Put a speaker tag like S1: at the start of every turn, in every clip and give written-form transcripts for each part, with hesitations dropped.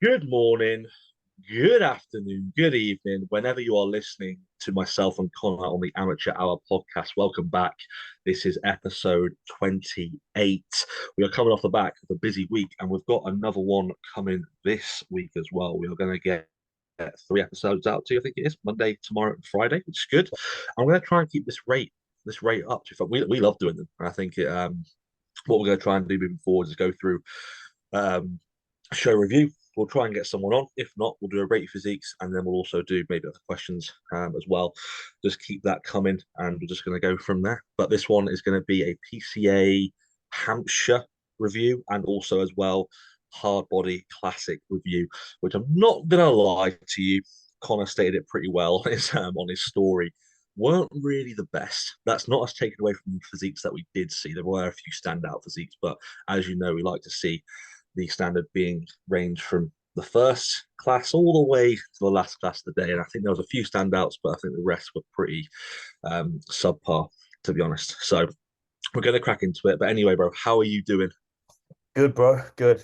S1: Good morning, good afternoon, good evening, whenever you are listening to myself and Connor on the Amateur Hour podcast. Welcome back. This is episode 28. We are coming off the back of a busy week, and we've got another one coming this week as well. We are going to get three episodes out to you, I think it is Monday, tomorrow, and Friday, which is good. I'm going to try and keep this rate up. We love doing them. And I think what we're going to try and do moving forward is go through um, show review. We'll try and get someone on. If not, we'll do a rate physiques, and then we'll also do maybe other questions as well. Just keep that coming, and we're just going to go from there. But this one is going to be a PCA Hampshire review, and also as well Hardbody Classic review, which I'm not going to lie to you. Connor stated it pretty well on his story. Weren't really the best. That's not us taking away from the physiques that we did see. There were a few standout physiques, but as you know, we like to see the standard being range from the first class all the way to the last class of the day. And I think there was a few standouts, but I think the rest were pretty subpar, to be honest. So we're going to crack into it. But anyway, bro, how are you doing?
S2: Good, bro. Good.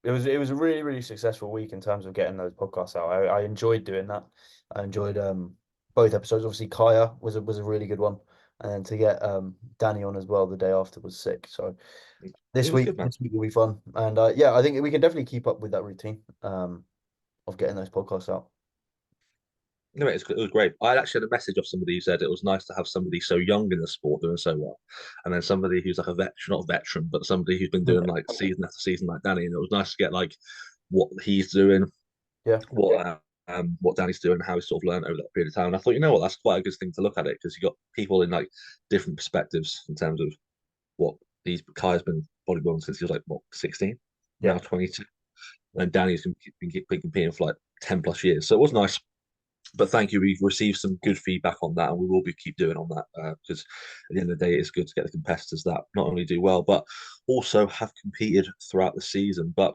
S2: It was a really successful week in terms of getting those podcasts out. I enjoyed doing that. I enjoyed both episodes. Obviously, Kaya was a really good one, and then to get Danny on as well the day after was sick. So
S1: It
S2: this
S1: was
S2: week
S1: good, man.
S2: this week will be fun, and yeah, I think we can definitely keep up with that routine of getting those podcasts out.
S1: No, it was great. I actually had a message of somebody who said it was nice to have somebody so young in the sport doing so well, and then somebody who's like a veteran, not a veteran, but somebody who's been doing like season after season like Danny. And it was nice to get like what he's doing,
S2: Yeah,
S1: what Danny's doing, how he's sort of learned over that period of time. And I thought, you know what, that's quite a good thing to look at it because you got people in like different perspectives in terms of what these Kai's been bodybuilding since he was like what 16, now
S2: yeah,
S1: 22, and Danny's been competing for like 10 plus years. So it was nice. But thank you. We've received some good feedback on that, and we will be keep doing on that because at the end of the day, it's good to get the competitors that not only do well but also have competed throughout the season. But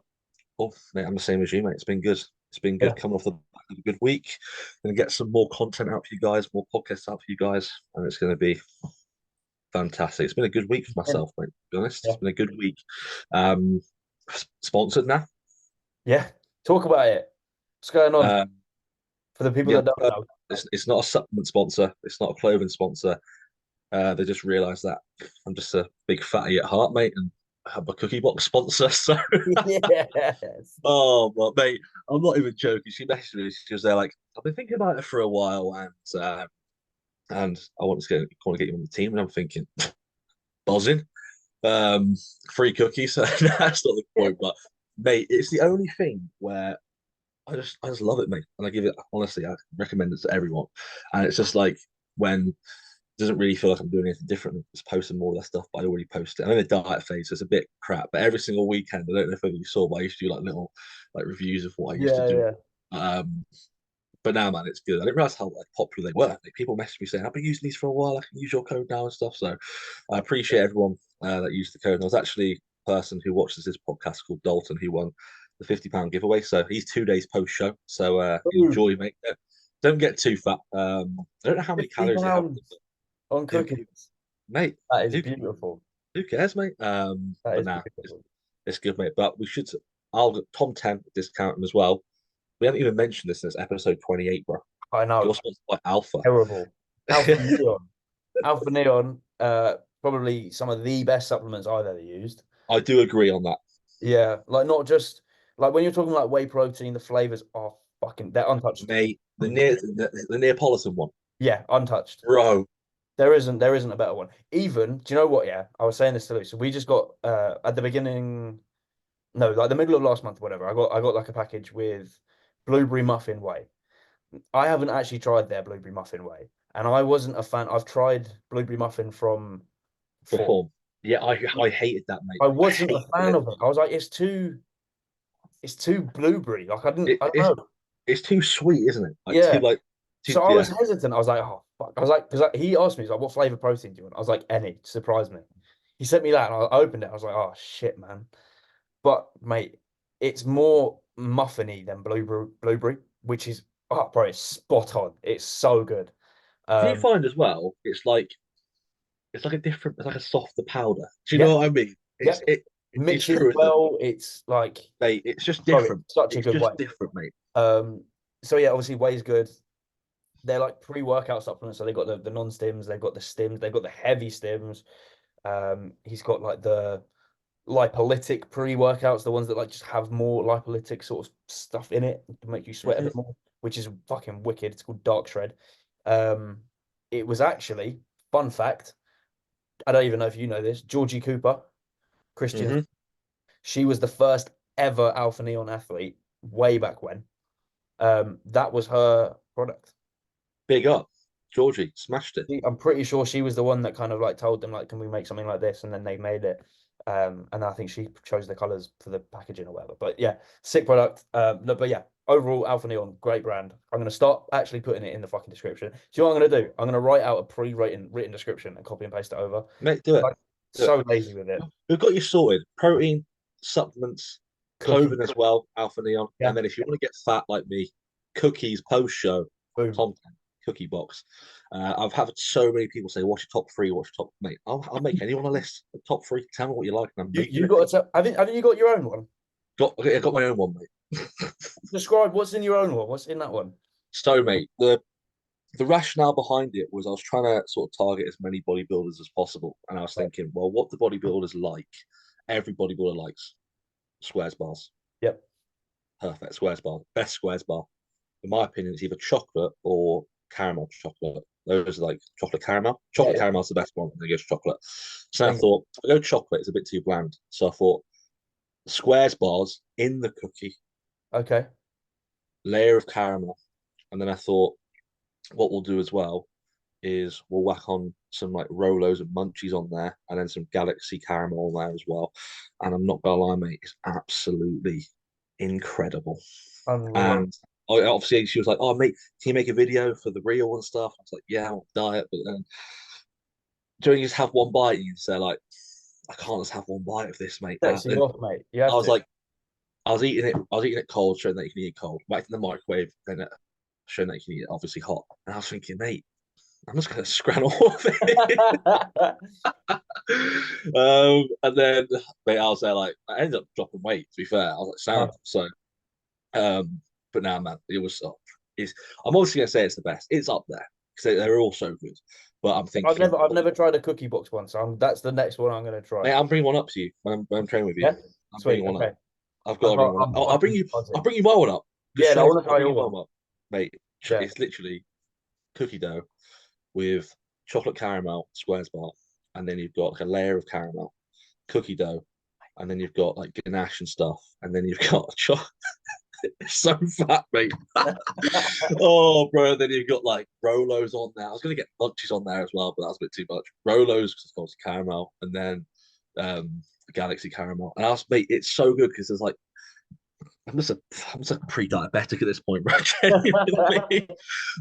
S1: oh, mate, I'm the same as you, mate. It's been good. It's been
S2: yeah,
S1: good coming off the back of a good week. Going to get some more content out for you guys, more podcasts out for you guys, and it's going to be fantastic. It's been a good week for
S2: yeah.
S1: myself, mate. To be honest, it's
S2: Yeah.
S1: been a good week. Um, Sponsored now.
S2: Yeah. Talk about it. What's going on
S1: Um,
S2: for the people
S1: yeah,
S2: that don't know?
S1: it's not a supplement sponsor. It's not a clothing sponsor. They just realised that I'm just a big fatty at heart, mate, and I'm a cookie box sponsor. So,
S2: Yes.
S1: oh, but mate, I'm not even joking. She messaged me. She was there like, I've been thinking about it for a while, and I want to get you on the team. And I'm thinking, buzzing, um, free cookies. So that's not the point. But mate, it's the only thing where I just love it, mate. And I give it honestly, I recommend it to everyone. And it's just like when doesn't really feel like I'm doing anything different. Just posting more of that stuff, but I already posted. I'm in a diet phase, so it's a bit crap. But every single weekend, I don't know if you saw, but I used to do like little like reviews of what I used to
S2: Yeah,
S1: do.
S2: yeah.
S1: Um, but now, man, it's good. I didn't realize how like popular they were. Like, people message me saying, "I've been using these for a while. I can use your code now and stuff." So I appreciate everyone that used the code. And there was actually a person who watches this podcast called Dalton who won the £50 giveaway. So he's 2 days post show. So
S2: Ooh,
S1: enjoy, mate. Don't get too fat. I don't know how many
S2: 50
S1: calories you have,
S2: pounds on
S1: who,
S2: cookies.
S1: mate?
S2: That is
S1: Who
S2: beautiful.
S1: who cares, mate?
S2: That
S1: But
S2: is
S1: nah, it's,
S2: beautiful.
S1: it's good, mate. But we should. I'll get Tom 10 discount him as well. We haven't even mentioned this in this episode 28, bro.
S2: I
S1: You're
S2: know.
S1: sponsored by Alpha.
S2: Terrible. Alpha Neon. Alpha Neon, probably some of the best supplements I've ever used.
S1: I do agree on that,
S2: Yeah, like not just like when you're talking like whey protein, the flavors are fucking they're untouched.
S1: mate. The Neapolitan one,
S2: Yeah, untouched.
S1: bro.
S2: There isn't a better one. Even, do you know what? Yeah, I was saying this to Luke. So we just got at the beginning, no, like the middle of last month, whatever. I got like a package with blueberry muffin whey. I haven't actually tried their blueberry muffin whey, and I wasn't a fan. I've tried blueberry muffin from Four.
S1: Perform. Yeah, I hated that, mate.
S2: I
S1: I
S2: wasn't a
S1: hated
S2: fan
S1: it.
S2: of it. I was like, it's too blueberry. Like
S1: It,
S2: I don't
S1: it's
S2: know.
S1: it's too sweet, isn't it? Like too
S2: Yeah.
S1: like too
S2: So I was
S1: yeah.
S2: hesitant. I was like, oh fuck. I was like, because he asked me, he's like, what flavor protein do you want? I was like, any. To surprise me. He sent me that, and I opened it. I was like, oh shit, man. But mate, it's more muffiny than blueberry, which is oh bro, it's spot on. It's so good.
S1: Do you
S2: Um,
S1: find as well? It's like a different, it's like a softer powder. Do you
S2: yeah,
S1: know what I mean?
S2: yeah.
S1: It's
S2: mixes
S1: true, isn't it?
S2: well. It's like,
S1: Mate, it's just
S2: bro, it's
S1: different.
S2: such a
S1: It's
S2: good
S1: just
S2: way.
S1: different, mate.
S2: So yeah, obviously whey's good. They're like pre-workout supplements, so they got the non-stims, they've got the stims, they've got the heavy stims. He's got like the lipolytic pre-workouts, the ones that like just have more lipolytic sort of stuff in it to make you sweat a
S1: Mhm.
S2: bit more, which is fucking wicked. It's called Dark Shred. Um, it was actually, fun fact, I don't even know if you know this, Georgie Cooper, Christian,
S1: Mhm.
S2: she was the first ever Alpha Neon athlete way back when. That was her product.
S1: Big up, Georgie, smashed it.
S2: I'm pretty sure she was the one that kind of like told them like, can we make something like this? And then they made it. And I think she chose the colors for the packaging or whatever. But yeah, sick product. No, but yeah, overall, Alpha Neon, great brand. I'm gonna start actually putting it in the fucking description. So you know what I'm gonna do? I'm gonna write out a written description and copy and paste it over.
S1: Mate, do it.
S2: Like,
S1: Do it.
S2: so lazy with it.
S1: We've got you sorted. Protein, supplements,
S2: Cookie.
S1: clothing as well, Alpha Neon. And
S2: Yeah.
S1: then if you want to get fat like me, cookies post show
S2: Boom.
S1: content, cookie box. I've had so many people say, "What's your top three? What's your top?" Mate, I'll make anyone a list. The top three. Tell me what you like, and I'm making
S2: You
S1: it.
S2: got to haven't you got your own one?
S1: I got my own one, mate.
S2: Describe what's in your own one. What's in that one?
S1: So, mate, the rationale behind it was I was trying to sort of target as many bodybuilders as possible, and I was
S2: Right.
S1: thinking, well, what the bodybuilders like? Every bodybuilder likes squares bars.
S2: Yep.
S1: Perfect squares bar, best squares bar. In my opinion, it's either chocolate or caramel chocolate. Those are like chocolate caramel.
S2: Yeah,
S1: Chocolate
S2: yeah.
S1: caramel is the best one. Then goes chocolate. So I
S2: Bring it.
S1: thought, if I go chocolate, it's a bit too bland. So I thought squares bars in the cookie,
S2: Okay.
S1: layer of caramel, and then I thought what we'll do as well is we'll whack on some like Rolos and Munchies on there, and then some Galaxy caramel on there as well. And I'm not gonna lie, mate, it's absolutely incredible.
S2: Unreal.
S1: And obviously, she was like, "Oh, mate, can you make a video for the reel and stuff?" I was like, "Yeah, I'll diet." But then, during just have one bite, and you say like, "I can't just have one bite of this, mate."
S2: Sets you
S1: And
S2: off, mate. You
S1: I
S2: have
S1: was
S2: to.
S1: like, I was eating it cold, showing that you can eat it cold. Back in the microwave, then showing that you can eat it obviously hot. And I was thinking, mate, I'm just gonna scran all of it. And then, mate, I was there like, I ended up dropping weight. To be fair, I was like, sound.
S2: Nice.
S1: So, but now, man, it was. It's. I'm obviously gonna say it's the best. It's up there because they're all so good. But I'm thinking,
S2: I've never tried a cookie box one, so that's the next one I'm gonna try.
S1: mate, I'm bringing one up to you when I'm training with you.
S2: Yeah,
S1: I'm
S2: sweet.
S1: bringing one up.
S2: Okay,
S1: I've got to bring one up. I'll bring
S2: I'm
S1: you. I'll
S2: buzzing.
S1: bring you my one up. Just
S2: Yeah, no, I
S1: straight.
S2: want to
S1: I'll
S2: try
S1: bring
S2: your
S1: you my
S2: one.
S1: one up, mate.
S2: Yeah,
S1: It's literally cookie dough with chocolate caramel squares bar, and then you've got like a layer of caramel, cookie dough, and then you've got like ganache and stuff, and then you've got chocolate. It's so fat, mate. Oh, bro. Then you've got like Rolos on there. I was gonna get munchies on there as well, but that was a bit too much. Rolos because it's got caramel, and then Galaxy caramel. And I was, mate, it's so good because there's like I'm just a I'm just a pre-diabetic at this point, bro. Genuinely.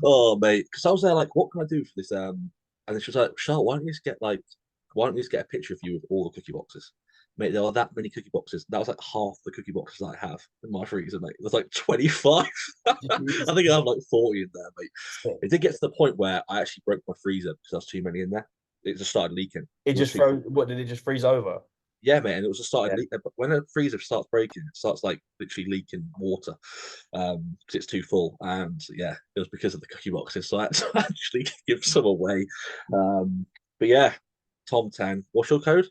S1: Oh, mate. Because I was there like, what can I do for this? And then she was like, Charlotte, why don't you just get a picture of you with all the cookie boxes? Mate, there are that many cookie boxes. That was like half the cookie boxes I have in my freezer, mate. There's like 25. I think I have like 40 in there, mate. It did get to the point where I actually broke my freezer because there was too many in there. It just started leaking.
S2: it
S1: It was
S2: just
S1: too full.
S2: froze. What did it just freeze over?
S1: Yeah, man, it was just started
S2: Yeah,
S1: leaking. But when a freezer starts breaking, it starts like literally leaking water because it's too full. And yeah, it was because of the cookie boxes. So I had to actually give some away. But yeah, Tom 10. What's your code?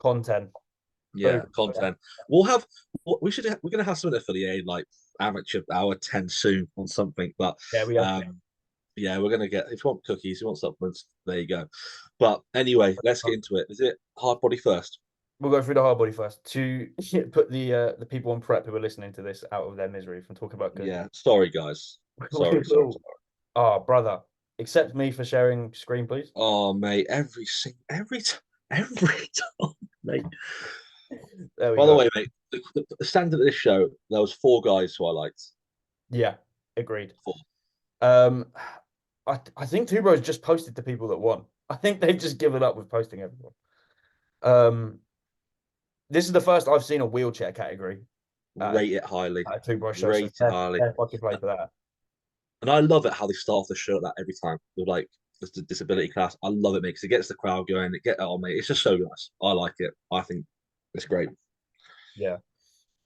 S2: content.
S1: Yeah,
S2: Boom.
S1: content. We'll have we're gonna have something affiliated like amateur hour 10 soon on something. But
S2: Yeah, we have to.
S1: yeah, we're gonna get if you want cookies, you want supplements, there you go. But anyway, let's get into it. Is it hard body first?
S2: We'll go through the hard body first to put the people on prep who are listening to this out of their misery from talking about cookies.
S1: Yeah. Sorry, guys.
S2: We
S1: Sorry.
S2: will. Oh, brother, accept me for sharing screen, please.
S1: Oh, mate, every time, mate.
S2: There we
S1: By the
S2: go.
S1: way, mate, the standard of this show, there was four guys who I liked.
S2: Yeah, agreed.
S1: Four.
S2: Um, I think Two Bros just posted the people that won. I think they've just given up with posting everyone. Um, this is the first I've seen a wheelchair category
S1: Rate it highly.
S2: at a Two Bros show, so
S1: Rate it highly.
S2: fair fucking play for that.
S1: And I love it how they start off the show like that every time with like the disability class. I love it, mate, because it gets the crowd going. Oh, mate, it's just so nice. I like it. I think It's great.
S2: Yeah.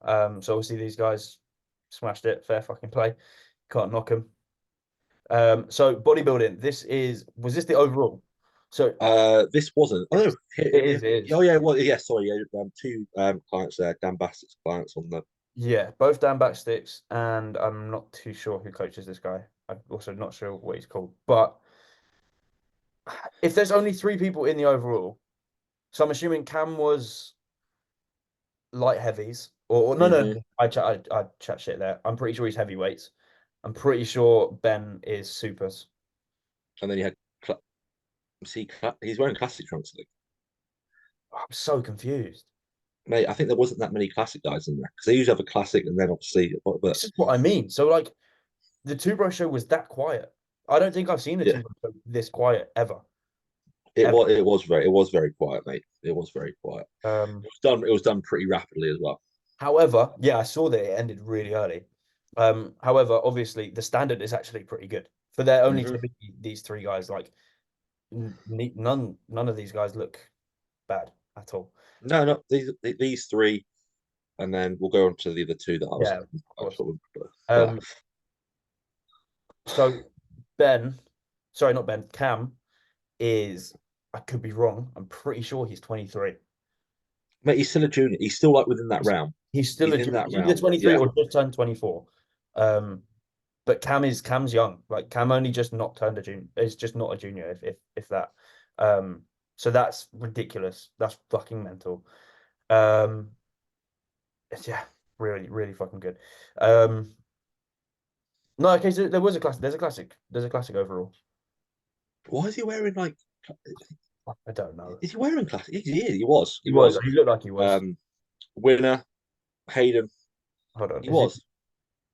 S2: So obviously these guys smashed it. Fair fucking play. Can't knock them. So bodybuilding. Was this the overall? So
S1: This wasn't. Oh, no.
S2: it is. It is.
S1: Oh, yeah. Well, yeah. Sorry. Yeah. Two clients there. Dan Bassett's clients on the.
S2: Yeah, both down back sticks, and I'm not too sure who coaches this guy. I'm also not sure what he's called. But if there's only three people in the overall, so I'm assuming Cam was light heavies, or no, no,
S1: Hmm.
S2: I chat shit there. I'm pretty sure he's heavyweights. I'm pretty sure Ben is supers.
S1: And then you had. See, he's wearing classic trunks, I think.
S2: I'm so confused.
S1: Mate, I think there wasn't that many classic guys in there because they usually have a classic and then obviously, but
S2: This is what I mean. So like the Two Bro Show was that quiet. I don't think I've seen a
S1: yeah,
S2: Two Bro Show this quiet ever,
S1: it
S2: ever.
S1: was it was very quiet, mate. It was very quiet.
S2: Um,
S1: It was done pretty rapidly as well.
S2: However, yeah, I saw that it ended really early. However, obviously the standard is actually pretty good for there only
S1: Hmm.
S2: to be these three guys. Like none of these guys look bad at all.
S1: No, no, these three, and then we'll go on to the other two that I was
S2: Yeah, of course.
S1: sort of, but
S2: Um, so Ben, sorry, not Ben, Cam is, I could be wrong. I'm pretty sure he's 23.
S1: mate, he's still a junior. He's still like within that
S2: He's,
S1: realm.
S2: he's still
S1: He's
S2: a
S1: in
S2: junior.
S1: that
S2: He's either
S1: realm.
S2: 23
S1: Yeah.
S2: or just turned 24. Um, but Cam's young. Like Cam only just not turned a junior. It's just not a junior, if that. Um, so that's ridiculous. That's fucking mental. Um, yeah, really, really fucking good. Um, no, okay, so there was a classic. There's a classic. There's a classic overall.
S1: Why is he wearing like?
S2: I don't know.
S1: Is he wearing classic? He is. He was.
S2: He
S1: He
S2: was.
S1: was.
S2: He looked like he was.
S1: Winner Hayden.
S2: Hold on.
S1: He
S2: Is he?
S1: was.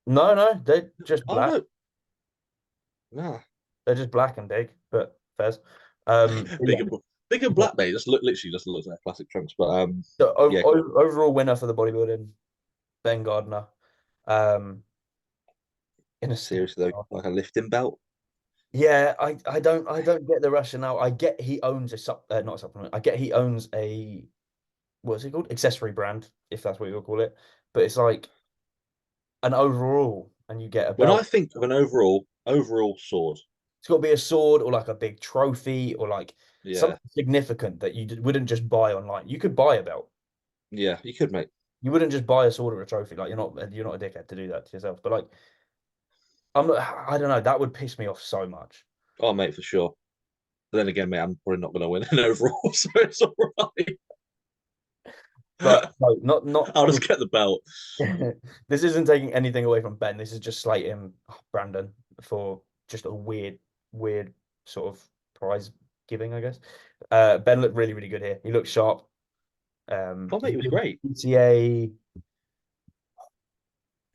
S2: No, no. They're just
S1: Oh
S2: black.
S1: no, nah.
S2: They're just black and big, but fairs. Yeah.
S1: Big and big and black, mate. Just literally just looks like classic trunks. But
S2: So
S1: yeah.
S2: overall winner for the bodybuilding, Ben Gardner. Um, in a stick.
S1: Seriously though, like a lifting belt.
S2: Yeah, I don't get the rationale. I get he owns not a supplement. I get he owns a what's it called? Accessory brand, if that's what you'll call it. But it's like an overall, and you get a
S1: When I
S2: belt.
S1: think of an overall sword,
S2: It's got to be a sword or like a big trophy or like
S1: yeah,
S2: something significant that you wouldn't just buy online. You could buy a belt.
S1: yeah, you could, mate.
S2: You wouldn't just buy a sword or a trophy. Like you're not a dickhead to do that to yourself. But like I'm not. I don't know. That would piss me off so much.
S1: Oh, mate, for sure. But then again, mate, I'm probably not going to win an overall, so it's all right.
S2: But no, not.
S1: I'll just get the belt.
S2: This isn't taking anything away from Ben. This is just slating Brandon for just a weird sort of prize giving, I guess. Ben looked really, really good here. He looked sharp.
S1: Oh, mate,
S2: He
S1: it was
S2: did
S1: great.
S2: PCA.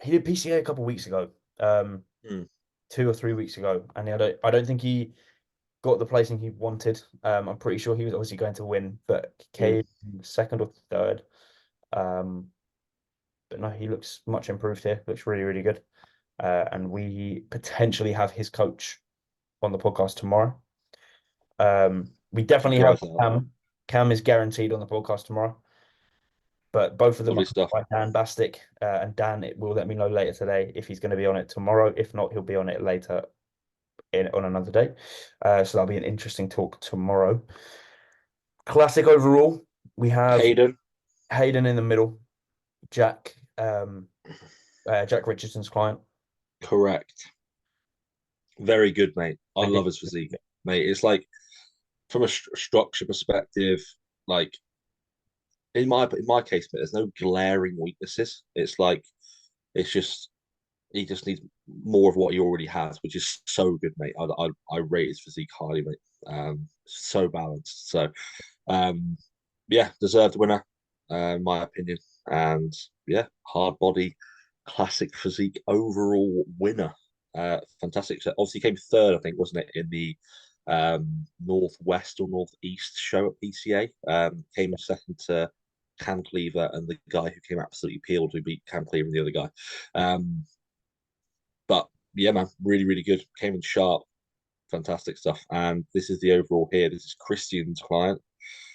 S2: He did PCA a couple of weeks ago,
S1: Hmm.
S2: 2 or 3 weeks ago, and I don't think he got the placing he wanted. I'm pretty sure he was obviously going to win, but
S1: Hmm.
S2: came second or third. Um, but no, he looks much improved here. Looks really, really good. And we potentially have his coach on the podcast tomorrow. We
S1: Keep
S2: definitely
S1: your
S2: have
S1: eyes out.
S2: Cam. Cam is guaranteed on the podcast tomorrow. But both of them
S1: Lovely
S2: are
S1: stuff.
S2: by Dan Bastick. And Dan it will let me know later today if he's going to be on it tomorrow. If not, he'll be on it later on another day. So that'll be an interesting talk tomorrow. Classic overall. We have
S1: Hayden,
S2: Hayden in the middle, Jack, Jack Richardson's client.
S1: correct. Very good, mate. I love his
S2: Ridiculous.
S1: physique, mate. It's like from a structure perspective, like in my case, mate, there's no glaring weaknesses. It's like it's just he just needs more of what he already has, which is so good, mate. I rate his physique highly, mate. So balanced. So yeah, deserved winner, in my opinion. And yeah, hard body, classic physique overall winner. Fantastic. So obviously came third, I think, wasn't it, in the northwest or northeast show at PCA. Came second to Cam Cleaver and the guy who came absolutely peeled who beat Cam Cleaver and the other guy. But yeah, man, really, really good. Came in sharp, fantastic stuff. And this is the overall here. This is Christian's client.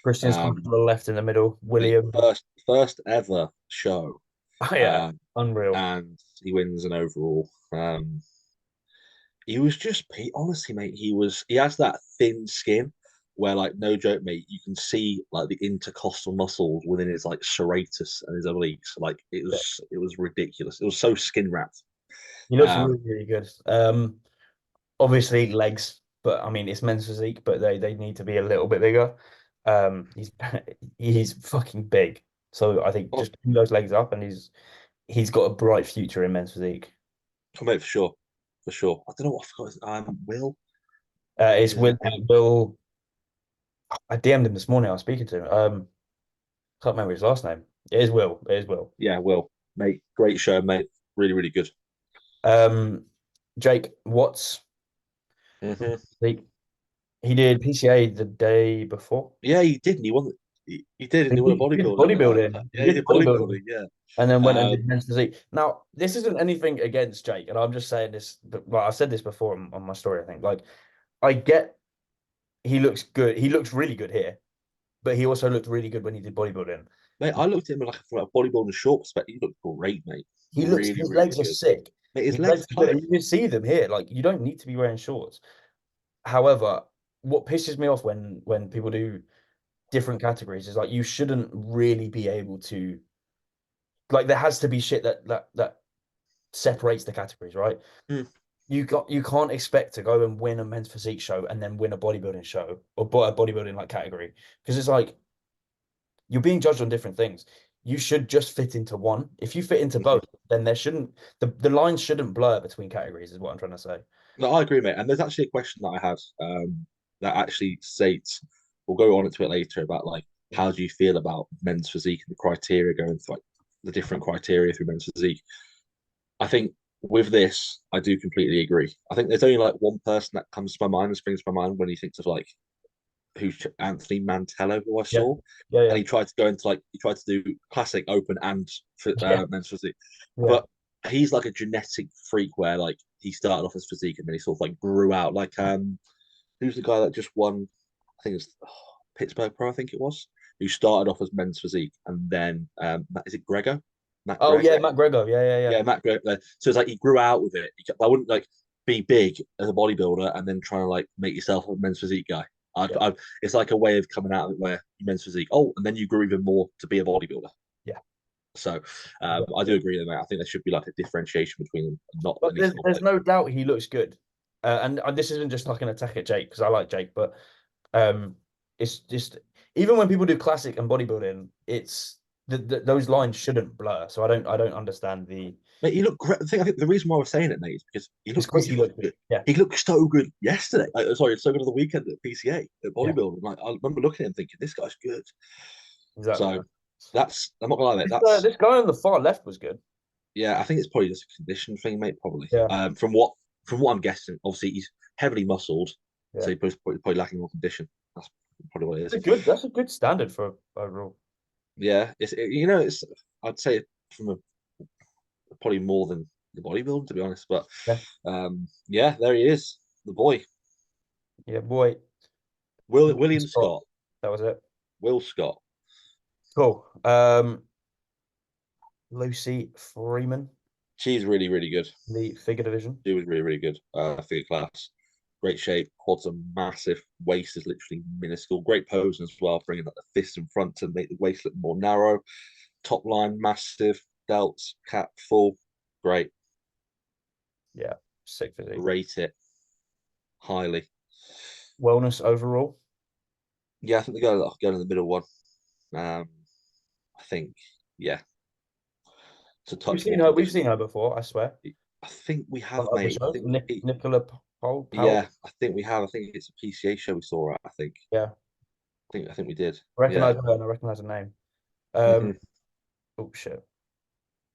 S2: Christian's come to
S1: Um,
S2: the left in the middle.
S1: the
S2: William.
S1: first ever show,
S2: Oh yeah,
S1: um,
S2: unreal.
S1: and he wins an overall. He was just honestly, mate. He has that thin skin where, like, no joke, mate. You can see like the intercostal muscles within his like serratus and his obliques. Like
S2: Yeah.
S1: it was ridiculous. It was so skin wrapped.
S2: He looks
S1: Um,
S2: really, really good. Obviously legs, but I mean it's men's physique, but they need to be a little bit bigger. He's he's fucking big, so I think
S1: oh,
S2: just keep those legs up, and he's got a bright future in men's physique.
S1: mate, for sure, for sure. I don't know what I forgot. Will.
S2: It's
S1: Is it?
S2: with Will. I DM'd him this morning. I was speaking to him. Can't remember his last name. It is Will. It is Will.
S1: Yeah, Will, mate. Great show, mate. Really, really good.
S2: Um, Jake Watts.
S1: Hmm.
S2: He did PCA the day before.
S1: Yeah, he did, and he won. He did, and he won a
S2: He did
S1: bodybuilding.
S2: bodybuilding. He
S1: Yeah, he
S2: did
S1: did
S2: bodybuilding.
S1: bodybuilding. Yeah.
S2: And then went and did
S1: Um,
S2: men's physique. Now, this isn't anything against Jake, and I'm just saying this, but well, I've said this before on my story, I think. Like, I get he looks good. He looks really good here, but he also looked really good when he did bodybuilding.
S1: Mate, I looked at him like from a bodybuilding short perspective. He looked great, mate. Really,
S2: His
S1: really
S2: legs are
S1: good.
S2: sick.
S1: Mate, his
S2: His
S1: legs
S2: legs
S1: are
S2: are good.
S1: tight.
S2: And you can see them here. Like, you don't need to be wearing shorts. However, what pisses me off when people do different categories is like you shouldn't really be able to like there has to be shit that separates the categories, right?
S1: Mm.
S2: You can't expect to go and win a men's physique show and then win a bodybuilding show or a bodybuilding like category because it's like you're being judged on different things. You should just fit into one. If you fit into
S1: Mhm.
S2: both, then there shouldn't the lines shouldn't blur between categories, is what I'm trying to say.
S1: No, I agree, mate. And there's actually a question that I had that actually states, we'll go on into it later about like how do you feel about men's physique and the criteria going through like the different criteria through men's physique. I think with this, I do completely agree. I think there's only like one person that comes to my mind and springs to my mind when he thinks of like who's Anthony Mantello, who I
S2: Yeah,
S1: saw,
S2: yeah,
S1: and
S2: yeah,
S1: he tried to do classic open and
S2: yeah,
S1: men's physique,
S2: yeah.
S1: but he's like a genetic freak where like he started off as physique and then he sort of like grew out. Like who's the guy that just won? I think it's Pittsburgh Pro, I think it was, who started off as men's physique and then is it Gregor? Matt
S2: Oh
S1: Gregor?
S2: yeah, Matt Gregor. Yeah, yeah, yeah.
S1: Yeah, Matt Gregor. So it's like he grew out with it. I wouldn't like be big as a bodybuilder and then trying to like make yourself a men's physique guy.
S2: Yeah,
S1: It's like a way of coming out of it where you men's physique. Oh, and then you grew even more to be a bodybuilder.
S2: yeah.
S1: So I do
S2: Exactly.
S1: agree with that. I think there should be like a differentiation between them, not
S2: But
S1: any sort of
S2: there's
S1: like.
S2: no doubt he looks good. And this isn't just like an attack at Jake because I like Jake, but um, it's just even when people do classic and bodybuilding, it's those lines shouldn't blur. So I don't understand the.
S1: Mate, he looked great. I think the reason why I was saying it, mate, is because he
S2: It's
S1: looked
S2: because
S1: really
S2: he
S1: fucking
S2: looked good.
S1: good.
S2: Yeah,
S1: He looked so good yesterday. Like, sorry, so good on the weekend at PCA at
S2: yeah,
S1: bodybuilding. Like I remember looking at him thinking, this guy's good.
S2: exactly.
S1: So that's I'm not gonna lie, mate. That's
S2: This guy on the far left was good.
S1: yeah. I think it's probably just a condition thing, mate. Probably.
S2: Yeah,
S1: From what I'm guessing, obviously he's heavily muscled,
S2: yeah.
S1: so he's probably lacking more condition. That's probably what it is.
S2: That's a good standard for overall.
S1: Yeah, it's I'd say from a probably more than the bodybuilding to be honest, but
S2: Yeah,
S1: yeah, there he is, the boy,
S2: yeah, boy.
S1: William
S2: Scott.
S1: Scott,
S2: That was it.
S1: Will Scott.
S2: Cool. Lucy Freeman,
S1: She's really really good.
S2: the figure division.
S1: She was really really good. Figure class, great shape, quads are massive, waist is literally minuscule. Great posing as well, bringing like the fist in front to make the waist look more narrow. Top line massive, delts, cap full, great.
S2: Yeah, sick physique.
S1: Rate it highly.
S2: Wellness overall.
S1: Yeah, I think they go in the middle one. Um, I think yeah, to touch more
S2: We've
S1: condition.
S2: seen her before, I swear,
S1: I think we
S2: on
S1: have,
S2: other
S1: mate.
S2: shows. Nicola Powell.
S1: Yeah, I think we have. I think it's a PCA show we saw her at.
S2: Yeah,
S1: I think we did.
S2: I
S1: Yeah.
S2: recognize her and I recognize her name.
S1: Hmm.
S2: Um, oh shit,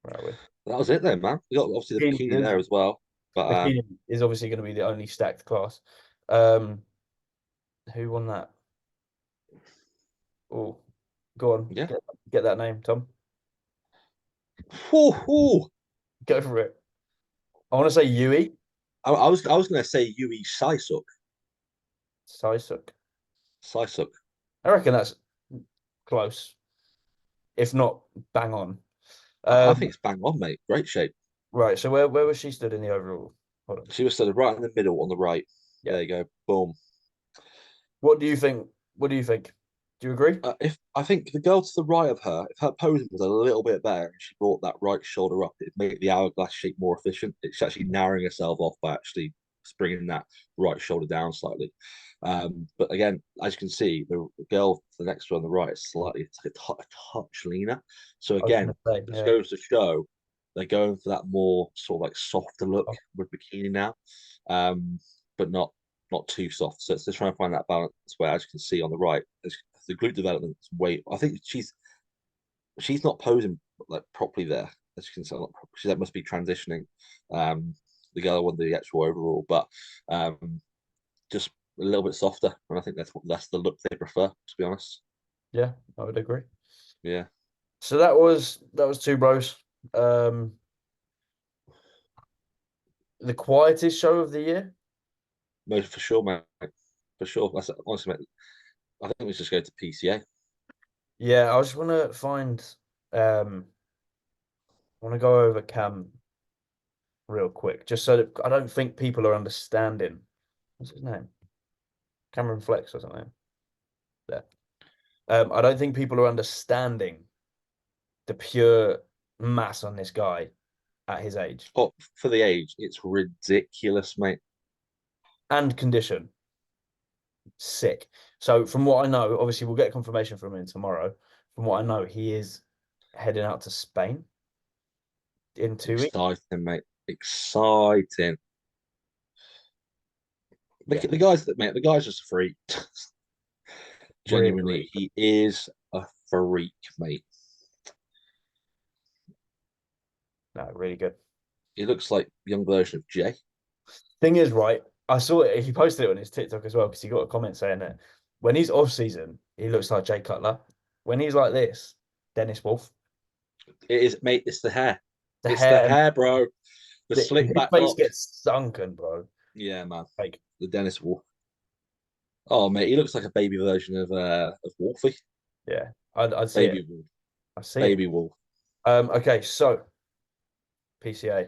S2: where are we?
S1: That was it then, man. We got obviously the bikini there as well. But
S2: Bikini is obviously going to be the only stacked class. Um, who won that? Oh, go on,
S1: yeah.
S2: get that name, Tom.
S1: Whew, whew.
S2: Go for it. I want to say Yui
S1: I was gonna say Yui Saisuk.
S2: Saisuk.
S1: Saisuk.
S2: I reckon that's close, if not bang on.
S1: I
S2: Um,
S1: think it's bang on, mate. Great shape.
S2: right. So where was she stood in the overall? Hold on.
S1: She was sort of right in the middle on the right.
S2: Yeah.
S1: There you go. Boom.
S2: What do you think? What do you think? Do you agree?
S1: If I think the girl to the right of her, if her posing was a little bit better and she brought that right shoulder up, it'd make the hourglass shape more efficient. It's actually narrowing herself off by actually bringing that right shoulder down slightly. But again, as you can see, the girl to the next one on the right is slightly it's like a touch leaner. So
S2: I was
S1: again,
S2: gonna say,
S1: this
S2: yeah.
S1: goes to show they're going for that more sort of like softer look
S2: Oh,
S1: with bikini now, but not too soft. So it's just trying to find that balance where, as you can see on the right, the glute development is way. I think she's not posing like properly there. As you can see, she that must be transitioning. The girl won the actual overall, but just a little bit softer, and I think that's the look they prefer. To be honest,
S2: yeah, I would agree.
S1: yeah,
S2: So that was two bros. Um, the quietest show of the year.
S1: most for sure, man, for sure. That's honestly, mate, I think we just go to PCA.
S2: Yeah, I just want to find. I want to go over Cam real quick, just so that I don't think people are understanding. What's his name? Cameron Flex or something. Yeah. I don't think people are understanding the pure mass on this guy at his age
S1: Oh, for the age, it's ridiculous, mate.
S2: and condition. Sick. So from what I know, obviously we'll get confirmation from him tomorrow. From what I know, he is heading out to Spain in 2 weeks.
S1: Exciting, mate. Exciting.
S2: Yeah,
S1: The guys that mate, the guy's just a freak.
S2: really, really
S1: Genuinely,
S2: good.
S1: he is a freak, mate.
S2: No, really good.
S1: He looks like a young version of Jay.
S2: Thing is, right, I saw it. He posted it on his TikTok as well because he got a comment saying that when he's off season, he looks like Jay Cutler. When he's like this, Dennis Wolf.
S1: It is, mate. It's the hair.
S2: The
S1: It's the
S2: hair and
S1: hair, bro. The slick
S2: his
S1: back
S2: face
S1: locks.
S2: gets sunken, bro.
S1: Yeah, man.
S2: Like,
S1: The Dennis Wolf. Oh, mate, he looks like a baby version of Wolfie.
S2: yeah, I'd see it.
S1: Baby Wolf.
S2: I see it.
S1: Baby Wolf.
S2: Okay, so PCA.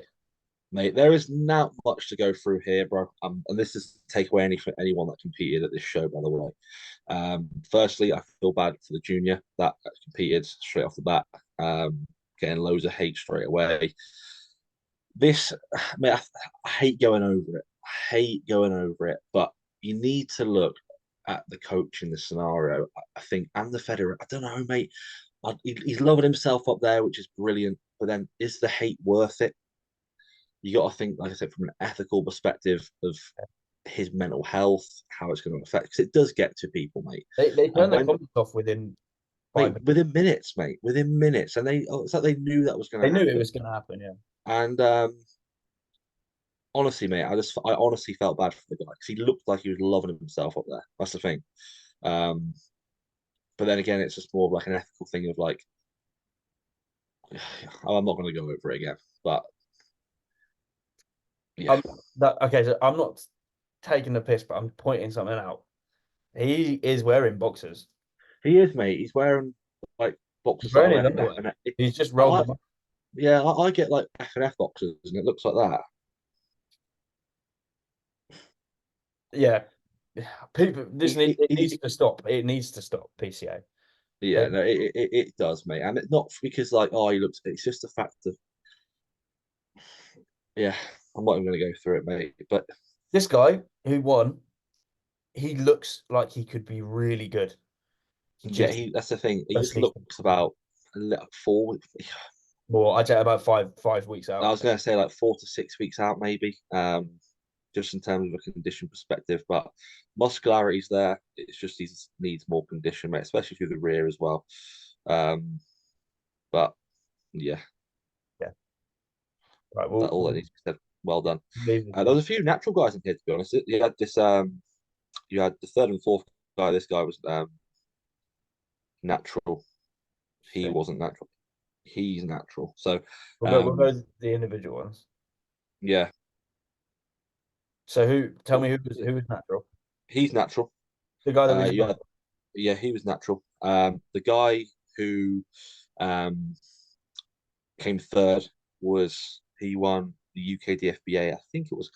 S1: Mate, there is not much to go through here, bro. And this is to take away any for anyone that competed at this show, by the way. Firstly, I feel bad for the junior that competed straight off the bat, getting loads of hate straight away. This, mate, I hate going over it. I hate going over it, but you need to look at the coach in the scenario, I think, and the federer. I don't know, mate. He's loving himself up there, which is brilliant. But then, is the hate worth it? You got to think, like I said, from an ethical perspective of his mental health, how it's going to affect, because it does get to people, mate.
S2: They
S1: And
S2: turned the
S1: when,
S2: comments off within
S1: mate,
S2: 5 minutes.
S1: within minutes, mate, within minutes, and it's like they knew that was going
S2: They
S1: to
S2: knew it
S1: happen.
S2: was going to happen. Yeah.
S1: And honestly, mate, I honestly felt bad for the guy because he looked like he was loving himself up there. That's the thing. Um, but then again, it's just more of like an ethical thing of like, I'm not going to go over it again. But yeah,
S2: Um, that okay. So I'm not taking the piss, but I'm pointing something out. He is wearing boxers.
S1: he is, mate. He's wearing like
S2: He's
S1: boxes that
S2: wearing
S1: are
S2: his
S1: F
S2: underwear.
S1: and F.
S2: He's just rolled
S1: I,
S2: them up.
S1: yeah, I get like F and F boxes, and it looks like that.
S2: Yeah. People, it needs
S1: He
S2: to stop. It needs to stop. PCA.
S1: yeah,
S2: They,
S1: no, it does, mate, and it's not because like oh he looks. It's just the fact of yeah. I'm not even going to go through it, mate. But
S2: this guy who won, he looks like he could be really good. He
S1: yeah,
S2: just
S1: he that's the thing. He just
S2: firstly
S1: looks about four.
S2: more. I'd say about five weeks
S1: I
S2: out.
S1: was going to say like 4 to 6 weeks out, maybe. Just in terms of a condition perspective, but muscularity's there. It's just he needs more condition, mate, especially through the rear as well. But yeah,
S2: Yeah. Right.
S1: that
S2: We'll,
S1: all that
S2: we'll
S1: needs to be said. Well done.
S2: leave it
S1: There
S2: there.
S1: was a few natural guys in here, to be honest. You had this. You had the third and fourth guy. This guy was natural. He
S2: Sick.
S1: wasn't natural. He's natural. So,
S2: We'll go the individual ones.
S1: yeah,
S2: So who? Tell
S1: but
S2: me who was natural.
S1: he's natural.
S2: The guy that we just
S1: You
S2: got.
S1: had Yeah, he was natural. The guy who um came third was he won the UK DFBA. I think it was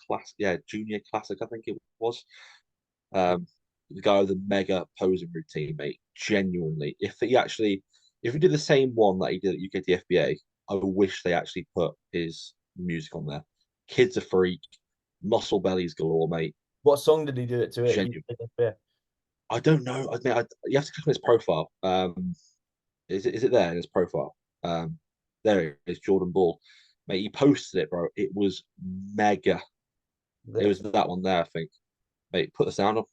S1: junior classic. I think it was. Um, the guy with the mega posing routine, mate. Genuinely, if he did the same one that he did at UK DFBA, I wish they actually put his music on there. Kid's a freak, muscle bellies galore, mate.
S2: What song did he do it to? It
S1: Genuine. I don't know. I mean, you have to click on his profile. Is it there in his profile? There it is, Jordan Ball. Mate, he posted it, bro. It was mega. It was that one there, I think. Mate, put the sound on.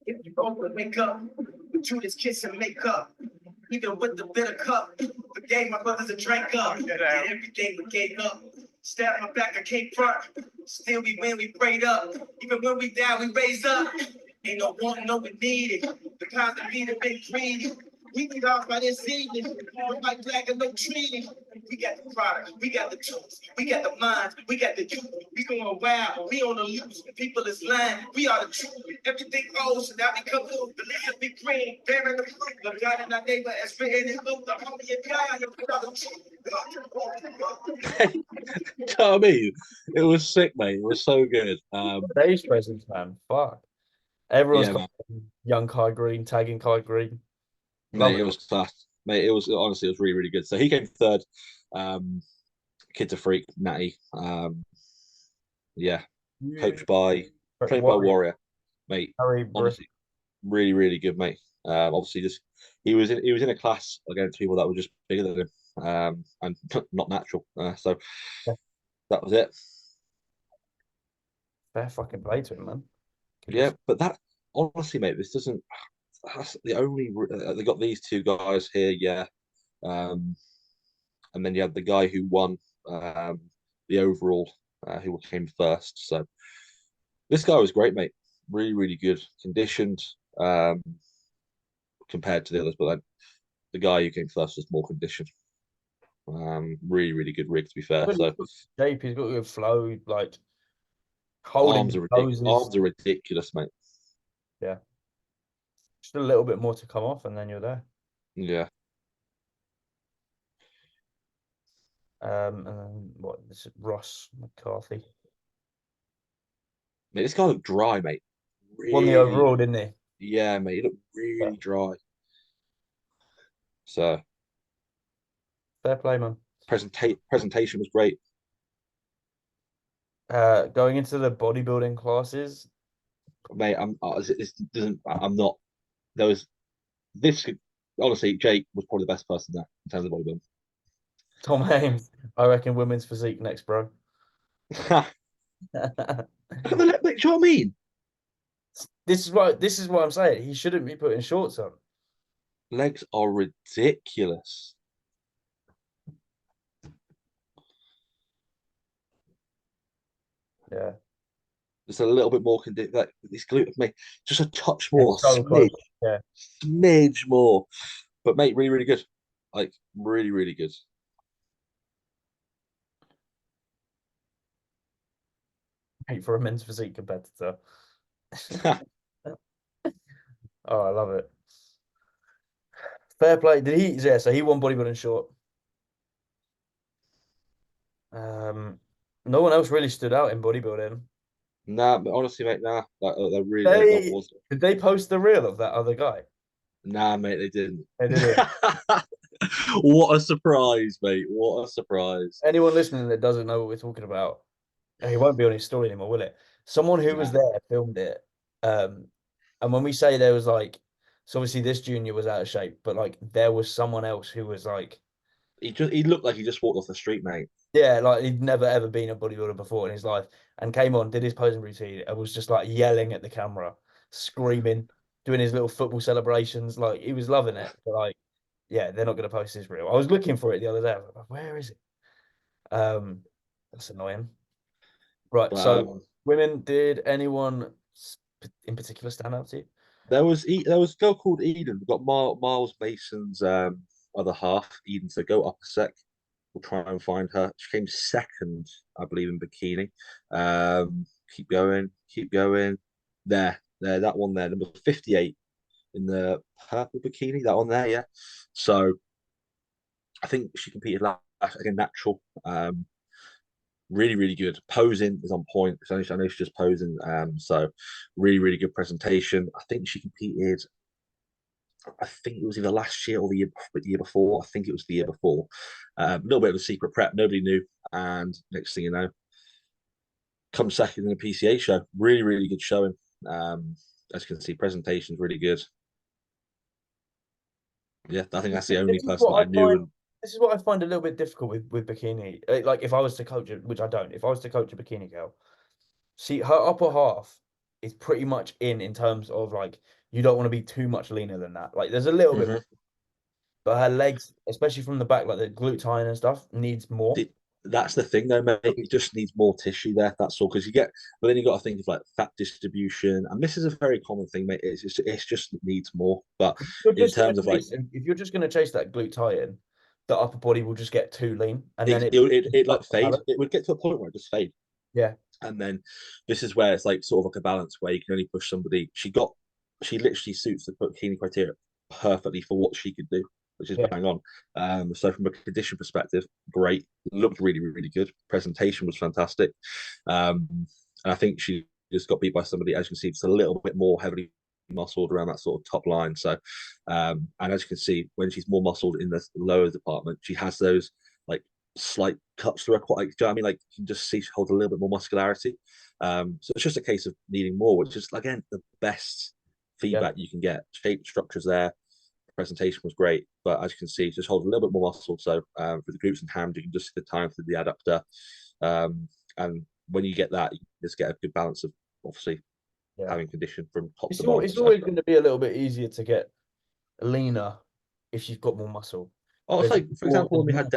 S3: If you open, wake up, with Judas kiss and make up. Even with the bitter cup, forgave my brothers and drank up. Did everything we gave up. Stab my back, I came front. Still we win, we prayed up. Even when we down, we raised up. Ain't no wanting, no we need it. The kind that leader been greedy. We get off by this evening. With my black and no treating. We got the product, we got the tools, we got the minds, we got the youth. We going wild, we on the loose. People is lying, we are the truth. Everything goes, and now we come through. The leaves be green, bearing the fruit. The God in our neighbor has written in book. The homie and God, and we are the truth.
S1: You know what I mean? It was sick, mate. It was so good.
S2: Stage presence, man. Fuck. Everyone's
S1: Yeah,
S2: got
S1: man.
S2: young Kai Green, tagging Kai Green. Love
S1: Mate,
S2: it.
S1: it was class. Mate, it was honestly, it was really, really good. So he came third. Um, Kid's a freak, Natty. Yeah, coached by, trained by
S2: Warrior,
S1: Warrior, mate.
S2: Harry Brisk.
S1: Honestly, really, really good, mate. Obviously, just he was in a class against people that were just bigger than him, and not natural. So that was it.
S2: Fair fucking play to him, man.
S1: Yeah, but that honestly, mate, this doesn't. That's the only. They got these two guys here, yeah. Um, and then you had the guy who won the overall, who came first. So this guy was great, mate. Really, really good, conditioned compared to the others. But then the guy who came first was more conditioned. Really, really good rig, to be fair. So
S2: Shape, he's got a good flow, like holding
S1: arms
S2: his
S1: are ridiculous.
S2: poses.
S1: Arms are ridiculous, mate.
S2: Yeah. Just a little bit more to come off, and then you're there.
S1: Yeah,
S2: And then what? This is Ross McCarthy.
S1: mate, this guy looked dry, mate.
S2: Won the
S1: Really,
S2: overall, didn't he?
S1: yeah, mate. He looked
S2: Yeah.
S1: really dry. So
S2: Fair play, man.
S1: presentation was great.
S2: Going into the bodybuilding classes,
S1: Mate, this doesn't. I'm not. There was this. Honestly, Jake was probably the best person there in terms of bodybuilding.
S2: Tom Hames, I reckon women's physique next, bro.
S1: Look at the do you know what I mean?
S2: This is what I'm saying. He shouldn't be putting shorts on.
S1: Legs are ridiculous.
S2: Yeah.
S1: Just a little bit more like this glute, mate. Just a touch more,
S2: It's so close.
S1: smidge,
S2: Yeah.
S1: smidge more. But mate, really, really good. Like really, really good.
S2: Hate for a men's physique competitor. Oh, I love it. Fair play. Did he? Yeah, so he won bodybuilding short. Um, no one else really stood out in bodybuilding.
S1: Nah, but honestly, mate, nah. That really that
S2: They
S1: was
S2: did they post the reel of that other guy?
S1: nah, mate, they didn't.
S2: They did.
S1: What a surprise, mate. What a surprise.
S2: Anyone listening that doesn't know what we're talking about, he won't be on his story anymore, will it? Someone who was
S1: Nah.
S2: there filmed it. Um, and when we say there was like, so obviously this junior was out of shape, but like there was someone else who was like,
S1: He looked like he just walked off the street, mate.
S2: yeah, like he'd never ever been a bodybuilder before in his life, and came on, did his posing routine, and was just like yelling at the camera, screaming, doing his little football celebrations. Like he was loving it. But like, yeah, they're not going to post his reel. I was looking for it the other day. I was like, where is it? That's annoying. Right.
S1: But
S2: So, women, did anyone in particular stand out to you?
S1: there was a girl called Eden. We got Miles Mason's other half, Eden. So go up a sec. We'll try and find her. She came second, I believe, in bikini. Keep going, keep going. There, that one there, number 58 in the purple bikini. That one there, yeah. So I think she competed last again, natural. Really, really good. Posing is on point. I know she's just posing. So really, really good presentation. I think she competed. I think it was either last year or the year before. I think it was the year before. A little bit of a secret prep. Nobody knew. And next thing you know, come second in the PCA show. Really, really good showing. As you can see, presentation's really good. Yeah, I think that's the only person I knew.
S2: This is what I find a little bit difficult with bikini. Like if I was to coach it, which I don't, if I was to coach a bikini girl, see her upper half is pretty much in terms of like you don't want to be too much leaner than that. Like there's a little bit, but her legs, especially from the back, like the glute tying and stuff, needs more.
S1: That's the thing, though, mate. It just needs more tissue there. That's all. Because but then you got to think of like fat distribution, and this is a very common thing, mate. It's just it needs more. But in terms of like,
S2: if you're just going to chase that glute tie-in, the upper body will just get too lean, and then
S1: it like fade. It would get to a point where it just fade.
S2: Yeah.
S1: And then this is where it's like sort of like a balance where you can only push somebody. She literally suits the bikini criteria perfectly for what she could do, which is bang on. So from a condition perspective, great. Looked really, really good. Presentation was fantastic. And I think she just got beat by somebody, as you can see, it's a little bit more heavily muscled around that sort of top line. So, and as you can see, when she's more muscled in the lower department, she has those like slight cuts through her quite. Like, do you know what I mean? Like you can just see she holds a little bit more muscularity. So it's just a case of needing more, which is again the best feedback you can get. Shape structures there. Presentation was great, but as you can see, just hold a little bit more muscle. So for the glutes and hams, you can just see the time through the adductor, and when you get that, you just get a good balance of obviously having condition from top to bottom.
S2: It's always going to be a little bit easier to get leaner if you've got more muscle.
S1: Oh, it's like for example, when we had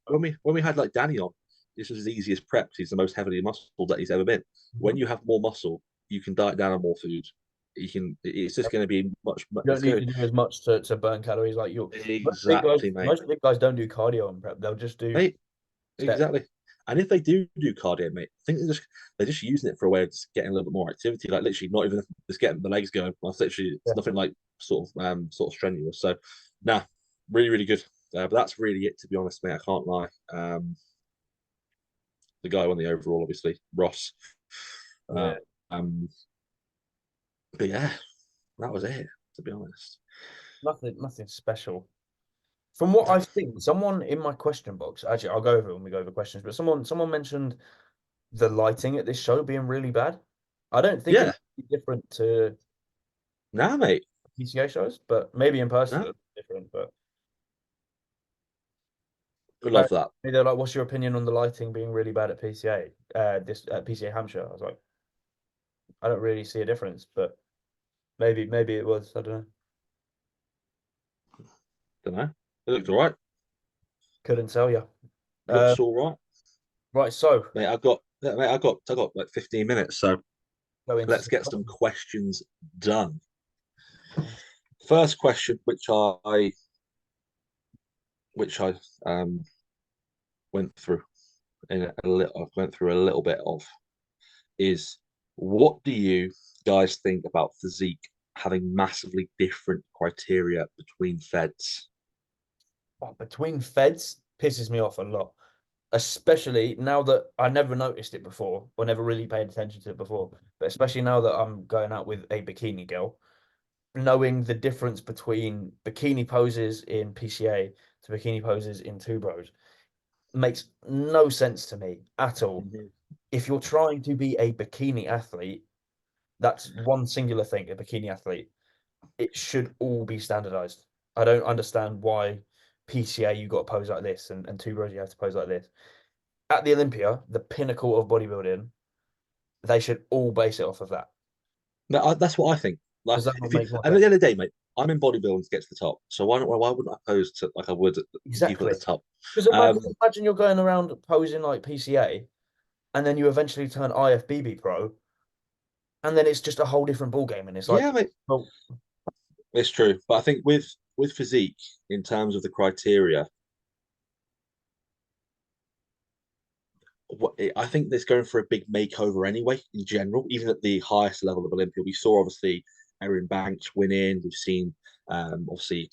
S1: when we had like Danny on, this was his easiest prep. He's the most heavily muscled that he's ever been. When you have more muscle, you can diet down on more food. You can. It's just going to be much.
S2: You don't need to do as much to burn calories like you.
S1: Exactly, mate.
S2: Most big guys don't do cardio on prep. They'll just do.
S1: Mate, exactly. And if they do cardio, mate, I think they're just using it for a way of just getting a little bit more activity. Like literally, not even just getting the legs going. It's literally nothing like sort of strenuous. So, really, really good. But that's really it, to be honest, mate. I can't lie. The guy won the overall, obviously, Ross. But yeah, that was it, to be honest.
S2: Nothing special. From what I've seen, someone in my question box, actually, I'll go over it when we go over questions, but someone mentioned the lighting at this show being really bad. I don't think it's different to
S1: mate.
S2: PCA shows, but maybe in person it's different. But
S1: I love that.
S2: They're like, "What's your opinion on the lighting being really bad at PCA? This at PCA Hampshire?" I was like, I don't really see a difference, but maybe it was. I don't know.
S1: It looked all right.
S2: Couldn't tell you.
S1: Looks all right.
S2: Right, so
S1: mate, I got like 15 minutes, so let's get some questions done. First question, which I went through a little bit of, is what do you guys think about physique having massively different criteria between feds?
S2: Between feds pisses me off a lot, especially now that I never noticed it before or never really paid attention to it before, but especially now that I'm going out with a bikini girl, knowing the difference between bikini poses in PCA to bikini poses in Two Bros makes no sense to me at all. If you're trying to be a bikini athlete, that's one singular thing, a bikini athlete, it should all be standardized. I don't understand why PCA you got to pose like this and Two Bros you have to pose like this. At the Olympia, the pinnacle of bodybuilding, they should all base it off of that.
S1: That's what I think. Like, at the end of the day, mate, I'm in bodybuilding to get to the top. So why wouldn't I pose to like I would people at the top?
S2: Because imagine you're going around posing like PCA, and then you eventually turn IFBB pro, and then it's just a whole different ball game. And it's like,
S1: mate, it's true. But I think with physique, in terms of the criteria, I think it's going for a big makeover anyway, in general, even at the highest level of Olympia. We saw obviously Erin Banks winning. We've seen obviously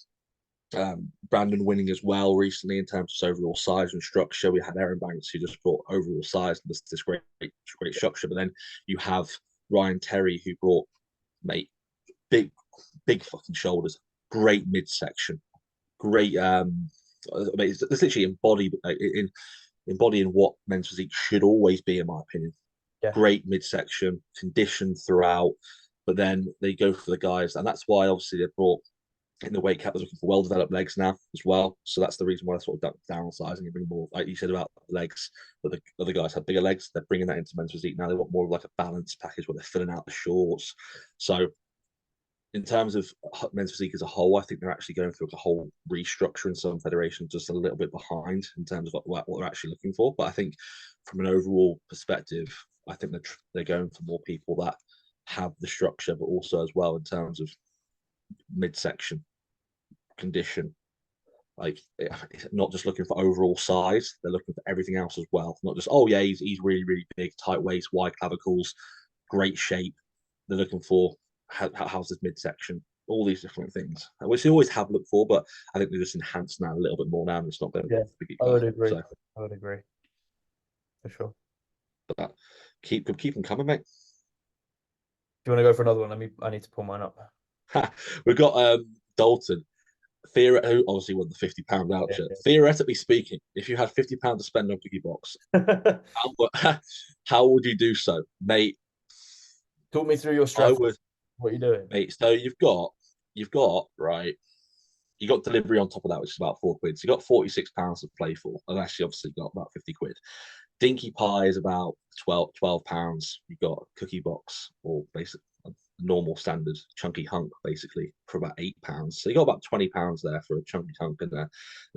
S1: Brandon winning as well recently in terms of overall size and structure. We had Erin Banks who just brought overall size and this great structure. But then you have Ryan Terry who brought mate big fucking shoulders, great midsection, great it's literally embodying what men's physique should always be, in my opinion.
S2: Yeah.
S1: Great midsection, conditioned throughout, but then they go for the guys, and that's why obviously they brought in the weight cap. They're looking for well-developed legs now as well, so that's the reason why they're sort of downsizing and bring more, like you said about legs. But the other guys have bigger legs. They're bringing that into men's physique now. They want more of like a balanced package where they're filling out the shorts. So in terms of men's physique as a whole, I think they're actually going through a whole restructure in some federations, just a little bit behind in terms of what they're actually looking for. But I think from an overall perspective, I think they're going for more people that have the structure, but also as well in terms of midsection, condition. Like not just looking for overall size, they're looking for everything else as well. Not just, oh yeah, he's really, really big, tight waist, wide clavicles, great shape. They're looking for how's this midsection, all these different things, which they always have looked for, but I think they're just enhanced now a little bit more now, and it's not going to
S2: be I would agree. So, I would agree for sure.
S1: But keep them coming, mate.
S2: Do you want to go for another one? I need to pull mine up.
S1: We've got Dalton. Who obviously won the £50 voucher. Yeah. Theoretically speaking, if you had £50 to spend on Cookie Box, how would you do so, mate?
S2: Talk me through your strategy. What are you doing,
S1: mate? So you've got right. You got delivery on top of that, which is about £4. So you got £46 to play for, and actually obviously got about £50. Dinky Pie is about £12. You got Cookie Box, or basically normal standard chunky hunk, basically for about £8. So you got about £20 there for a chunky hunk and a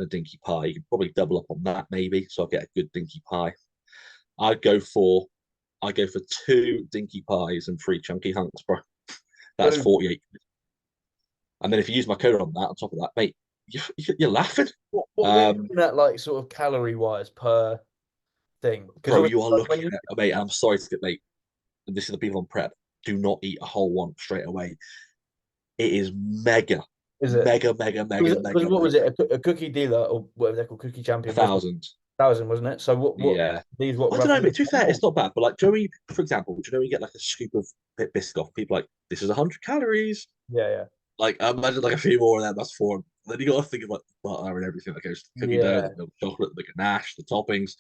S1: dinky pie. You could probably double up on that maybe, so I'll get a good dinky pie. I go for 2 dinky pies and 3 chunky hunks, bro. That's 48. And then if you use my code on that, on top of that, mate, you're laughing.
S2: What are you looking at, like sort of calorie wise per thing?
S1: Bro, you are looking at, mate. I'm sorry to get late. This is the people on prep. Do not eat a whole one straight away. It is mega. Is it mega?
S2: What was it? A cookie dealer or whatever they're called, Cookie Champion?
S1: 1,000.
S2: 1,000, wasn't it? So what?
S1: Yeah.
S2: These
S1: I don't know, mate. To be fair, it's not bad. But like Joey, for example, do you know you get like a scoop of Biscoff? People like, this is 100 calories.
S2: Yeah.
S1: Like imagine like a few more of them. That's 4. Then you got to think of like the butter and everything that goes to the cookie dough, the chocolate, the ganache, the toppings.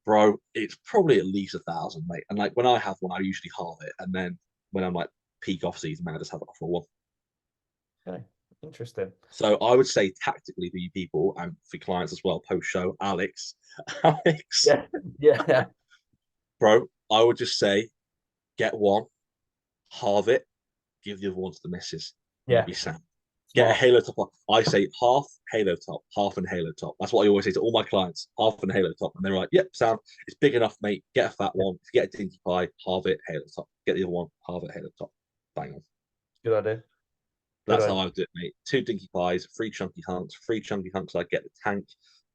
S1: Bro, it's probably at least 1,000, mate. And like when I have one, I usually halve it, and then when I'm like peak off season, man, I just have it for one.
S2: Okay, interesting.
S1: So I would say tactically for you people and for clients as well, post show, Alex,
S2: yeah,
S1: bro, I would just say get one, halve it, give the other one to the missus.
S2: Yeah,
S1: be Sam. Get a halo top on. I say half halo top, half and halo top. That's what I always say to all my clients, half and halo top. And they're like, yep, Sam, it's big enough, mate. Get a fat one. If you get a dinky pie, halve it, halo top. Get the other one, halve it, halo top. Bang on.
S2: Good idea.
S1: That's how I would do it, mate. 2 dinky pies, 3 chunky hunks. 3 chunky hunks, I get the tank.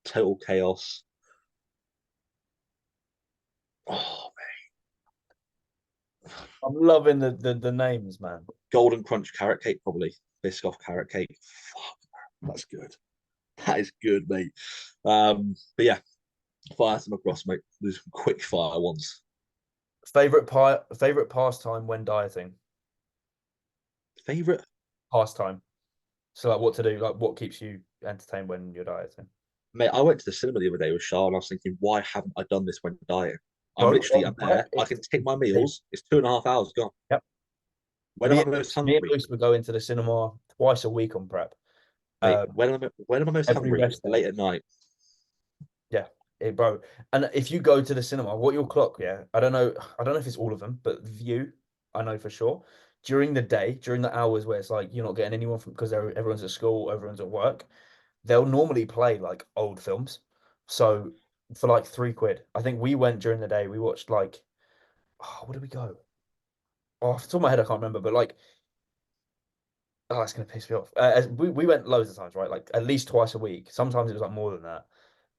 S1: Total chaos. Oh,
S2: mate. I'm loving the names, man.
S1: Golden Crunch carrot cake, probably. Biscoff carrot cake. Fuck, that's good. That is good, mate. But yeah, fire them across, mate. There's quick fire ones.
S2: Favorite pastime when dieting?
S1: Favorite
S2: pastime. So like what to do, like what keeps you entertained when you're dieting?
S1: Mate, I went to the cinema the other day with Charlotte and I was thinking, why haven't I done this when dieting? I'm there. I can take my meals. It's 2.5 hours gone.
S2: Yep.
S1: When am I most hungry?
S2: Me and Luce would go into the cinema twice a week on prep.
S1: Mate, when am I most hungry? Late at night.
S2: Yeah, bro. And if you go to the cinema, what you'll clock, I don't know if it's all of them, but View, I know for sure. During the day, during the hours where it's like you're not getting anyone from because everyone's at school, everyone's at work, they'll normally play like old films. So for like £3, I think we went during the day. We watched like, where did we go? Oh, off the top of my head, I can't remember, but like, that's gonna piss me off. We went loads of times, right? Like at least twice a week. Sometimes it was like more than that.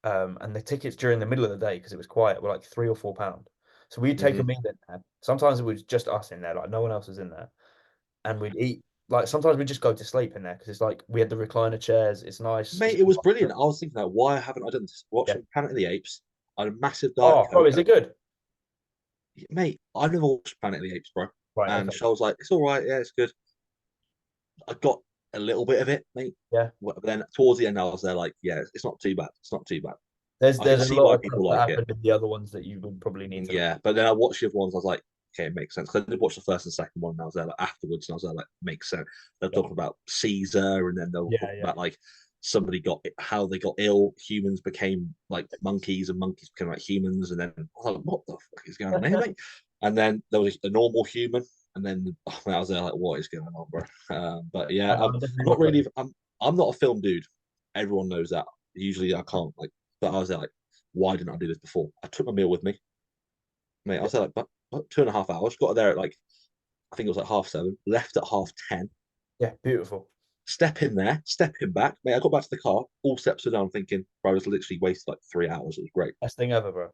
S2: And the tickets during the middle of the day, because it was quiet, were like £3 or £4. So we'd take a
S1: Mhm.
S2: meal in there. Sometimes it was just us in there, like no one else was in there, and we'd eat. Like sometimes we'd just go to sleep in there because it's like we had the recliner chairs. It's nice.
S1: Mate, it was brilliant. I was thinking that why haven't I done this?
S2: Yeah.
S1: Watching Planet of the Apes. I had a massive Diet
S2: Oh, bro,
S1: Coke.
S2: is it good?
S1: Mate, I've never watched Planet of the Apes, bro.
S2: Right.
S1: And
S2: Okay.
S1: Charles was like, it's all right, yeah, it's good. I got a little bit of it, mate.
S2: Yeah.
S1: But then towards the end, I was there like, yeah, it's not too bad. It's not too bad. I can
S2: There's a
S1: see
S2: lot
S1: why
S2: of stuff
S1: people
S2: that
S1: like it.
S2: happened in the other ones that you would probably need to.
S1: Yeah, but then I watched the other ones. I was like, okay, it makes sense. Because I did watch the first and second one, and I was there like afterwards, and I was there like, makes sense. They're
S2: Yeah.
S1: talking about Caesar, and then they were
S2: Yeah.
S1: talking
S2: Yeah.
S1: about like somebody got how they got ill. Humans became like monkeys, and monkeys became like humans, and then I was like, what the fuck is going on here, mate? And then there was a normal human, and then I was there like, what is going on, bro? But yeah,
S2: I
S1: I'm
S2: definitely
S1: not
S2: watched
S1: really.
S2: those.
S1: I'm not a film dude. Everyone knows that. Usually I can't like, but I was there like, why didn't I do this before? I took my meal with me, mate. I
S2: Yeah.
S1: was there like, but 2.5 hours. Got there at like, I think it was like 7:30. Left at 10:30.
S2: Yeah. Beautiful.
S1: Step in there, step in back, mate. I got back to the car. All steps are down. Thinking, bro, I was literally wasted like 3 hours. It was great.
S2: Best thing ever, bro.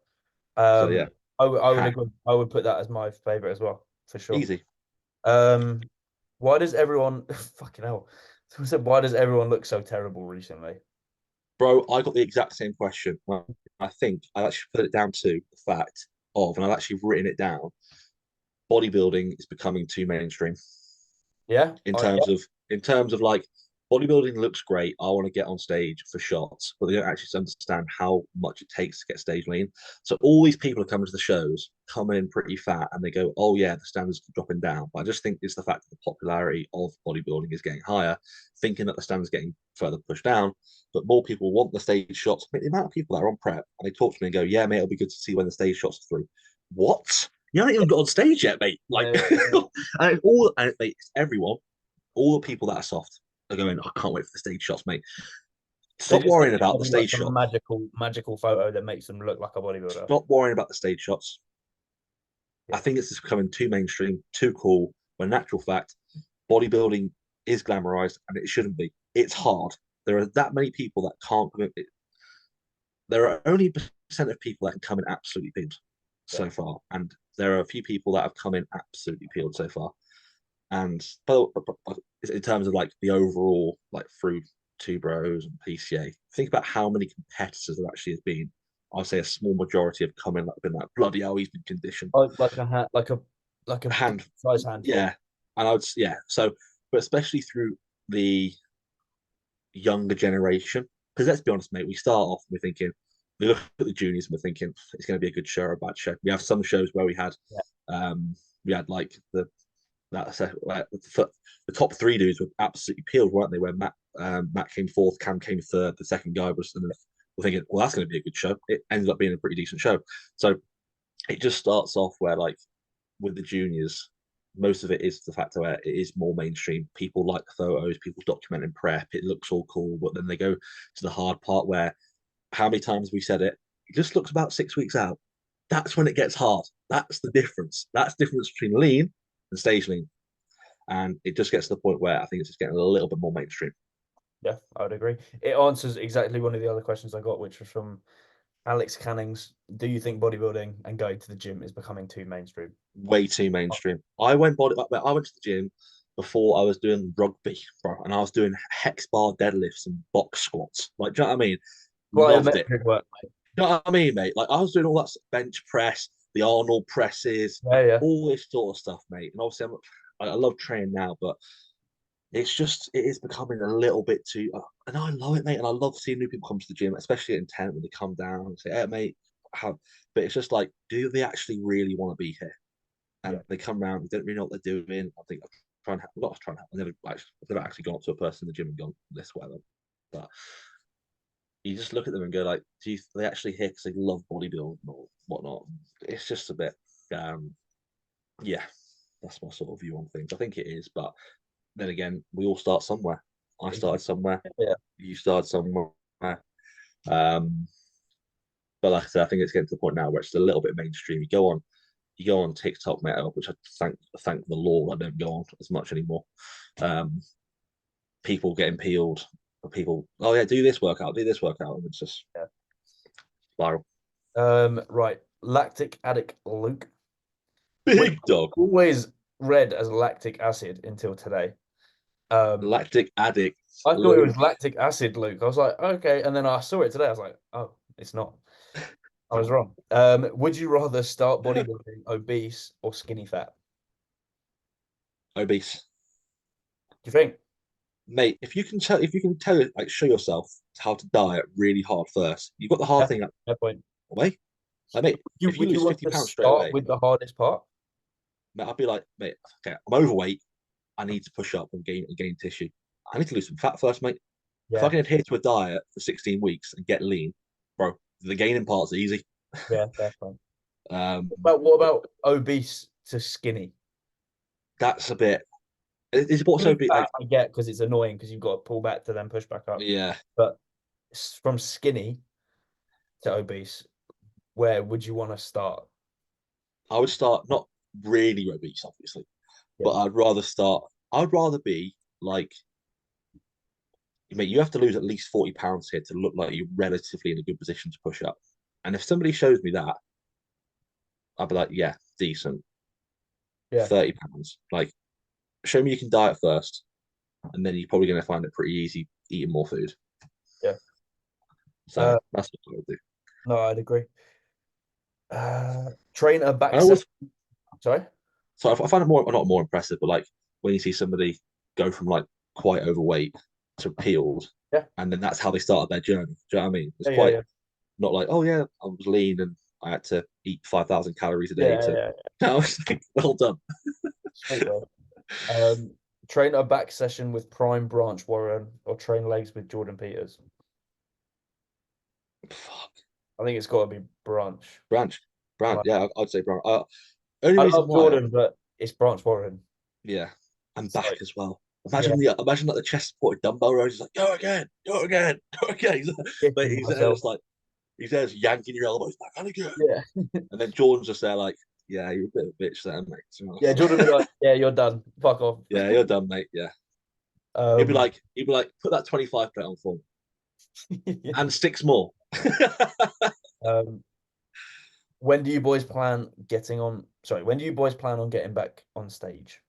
S1: So yeah,
S2: I would
S1: ha,
S2: agree. I would put that as my favorite as well, for sure.
S1: easy,
S2: Um, why does everyone fucking hell? Someone said, why does everyone look so terrible recently?
S1: bro. I got the exact same question. Well, I think I actually put it down to the fact of, and I've actually written it down. Bodybuilding is becoming too mainstream.
S2: Yeah,
S1: in
S2: yeah,
S1: terms of in terms of like bodybuilding looks great. I want to get on stage for shots, but they don't actually understand how much it takes to get stage lean. So all these people are coming to the shows, coming in pretty fat, and they go, "Oh yeah, the standards are dropping down." But I just think it's the fact that the popularity of bodybuilding is getting higher, thinking that the standards getting further pushed down. But more people want the stage shots. I mean, the amount of people that are on prep and they talk to me and go, "Yeah, mate, it'll be good to see when the stage shots are through." What? You haven't even got on stage yet, mate. Like,
S2: yeah,
S1: and all and it's everyone, all the people that are soft are going, I can't wait for the stage shots, mate.
S2: They
S1: Stop
S2: just think
S1: worrying
S2: it's
S1: about
S2: gonna
S1: the
S2: be like
S1: stage
S2: some
S1: shots.
S2: magical photo that makes them look like a bodybuilder.
S1: Stop worrying about the stage shots. I
S2: Yeah,
S1: think it's just becoming too mainstream, too cool. When in actual fact, bodybuilding is glamorized and it shouldn't be. It's hard. There are that many people that can't commit. There are only percent of people that can come in absolutely peeled
S2: yeah,
S1: so far, and there are a few people that have come in absolutely peeled so far. And but in terms of like the overall, like through two bros and PCA, think about how many competitors there actually has been. I'd say a small majority have come in like been like bloody hell, he's been conditioned.
S2: like a hat, like a
S1: Hand,
S2: size handful.
S1: yeah, and I would yeah. So, but especially through the younger generation, because let's be honest, mate, we start off we're thinking we look at the juniors and we're thinking it's going to be a good show or a bad show. We have some shows where
S2: Yeah,
S1: we had like the top three dudes were absolutely peeled, weren't they? Where Matt came fourth, Cam came third, the second guy was, and we're thinking, well, that's going to be a good show. It ended up being a pretty decent show. So it just starts off where, like, with the juniors, most of it is the fact where it is more mainstream. People like the photos, people documenting prep, it looks all cool, but then they go to the hard part where how many times we said it, it just looks about 6 weeks out. That's when it gets hard. That's the difference. That's the difference between lean and stage lean. And it just gets to the point where I think it's just getting a little bit more mainstream.
S2: yeah, I would agree. It answers exactly one of the other questions I got, which was from Alex Cannings. Do you think bodybuilding and going to the gym is becoming too mainstream?
S1: Way too mainstream. I went to the gym before I was doing rugby, bro, and I was doing hex bar deadlifts and box squats. Like, do you know what I mean? Loved it.
S2: Plyometric work, mate.
S1: You know what I mean, mate? Like I was doing all that bench press, the Arnold presses,
S2: Yeah, yeah,
S1: all this sort of stuff, mate. And obviously, I love training now, but it's just it is becoming a little bit too. And I love it, mate. And I love seeing new people come to the gym, especially at Intent when they come down and say, "Hey, mate, how?" But it's just like, do they actually really want to be here?
S2: yeah.
S1: And they come around, they don't really know what they're doing. I think I'm not trying to help. I've never actually gone up to a person in the gym and gone this whatever. But you just look at them and go like, do they actually here because they love bodybuilding or whatnot? It's just a bit, um, yeah. That's my sort of view on things. I think it is, but then again, we all start somewhere. I started somewhere.
S2: Yeah.
S1: You started somewhere. Um, but like I said, I think it's getting to the point now where it's a little bit mainstream. You go on TikTok, mate, which I thank the Lord I don't go on as much anymore. Um, People getting peeled, people, oh yeah, do this workout, and it's just
S2: Yeah.
S1: Viral.
S2: Right. Lactic addict Luke. Which
S1: Big dog.
S2: always read as lactic acid until today.
S1: Lactic addict.
S2: I thought it
S1: Luke.
S2: was lactic acid Luke. I was like, okay. And then I saw it today. I was like, oh, it's not. I was wrong. Would you rather start bodybuilding obese or skinny fat?
S1: Obese.
S2: Do you think?
S1: Mate, if you can tell it, like, show yourself how to diet really hard first, you've got the hard
S2: Yeah,
S1: thing out
S2: fair point.
S1: away. Like, mate, if you
S2: Would you
S1: lose
S2: want
S1: 50
S2: to
S1: pounds straight
S2: start
S1: away,
S2: with the hardest part?
S1: mate, I'd be like, mate, okay, I'm overweight. I need to push up and gain tissue. I need to lose some fat first, mate. If I
S2: Yeah,
S1: can adhere to a diet for 16 weeks and get lean, bro, the gaining part's easy.
S2: yeah, fair point.
S1: Um,
S2: But what about obese to skinny?
S1: that's a bit. It's also a
S2: Skinny
S1: bit
S2: fat
S1: like,
S2: I get because it's annoying because you've got to pull back to then push back up.
S1: yeah,
S2: But from skinny to obese, where would you want to start?
S1: I would start not really obese, obviously,
S2: Yeah.
S1: but I'd rather start. I'd rather be like, mate, you have to lose at least 40 pounds here to look like you're relatively in a good position to push up. And if somebody shows me that, I'd be like, yeah, decent.
S2: Yeah.
S1: 30 pounds. Like, show me you can diet first, and then you're probably going to find it pretty easy eating more food.
S2: Yeah.
S1: So that's what I would do.
S2: No, I'd agree. Trainer back
S1: I always,
S2: Sorry?
S1: so I find it more, not more impressive, but like when you see somebody go from like quite overweight to peeled,
S2: Yeah.
S1: and then that's how they started their journey. Do you know what I mean? It's
S2: Yeah,
S1: quite
S2: yeah,
S1: not like, oh yeah, I was lean and I had to eat 5,000 calories a day
S2: yeah.
S1: to.
S2: Yeah,
S1: No, it's like, well done.
S2: Sweet, bro. Train a back session with Prime Branch Warren or train legs with Jordan Peters.
S1: Fuck.
S2: I think it's got to be Branch.
S1: Branch. Branch.
S2: Like,
S1: Yeah, I'd say Branch. Only
S2: I
S1: reason
S2: love
S1: why,
S2: Jordan, but it's Branch Warren.
S1: yeah, and
S2: So,
S1: back as well.
S2: yeah,
S1: Imagine like the chest supported dumbbell rows. He's like, go again, go again, go again. But
S2: kicking
S1: he's there
S2: myself.
S1: just like he's there just yanking your elbows back and again.
S2: Yeah,
S1: And then Jordan's just there like, yeah, you're a bit of a bitch there, mate. To be
S2: yeah.
S1: honest.
S2: Jordan would be like, yeah, you're done. Fuck off.
S1: Yeah, you're done, mate. Yeah.
S2: Um,
S1: He'd be like, put that 25 plate on for me.
S2: yeah.
S1: And 6 more.
S2: Um, when do you boys plan getting on? Sorry, when do you boys plan on getting back on stage?